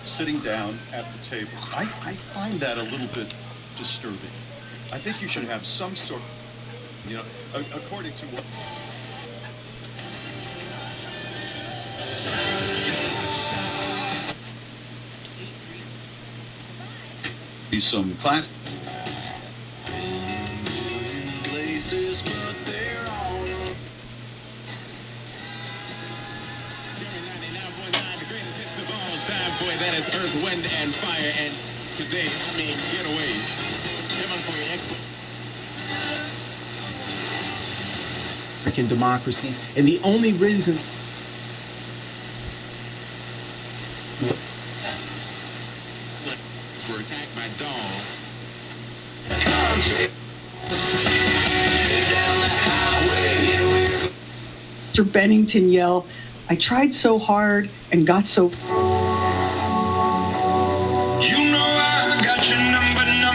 sitting down at the table. I find that a little bit disturbing. I think you should have some sort, according to what... Some class. Places, but they're all 99.9, the greatest hits of all time. Boy, that is Earth, Wind, and Fire. And today, get away. Come on for your expert. American democracy, and the only reason were attacked by dogs. Mr. Bennington yell, "I tried so hard and got so..."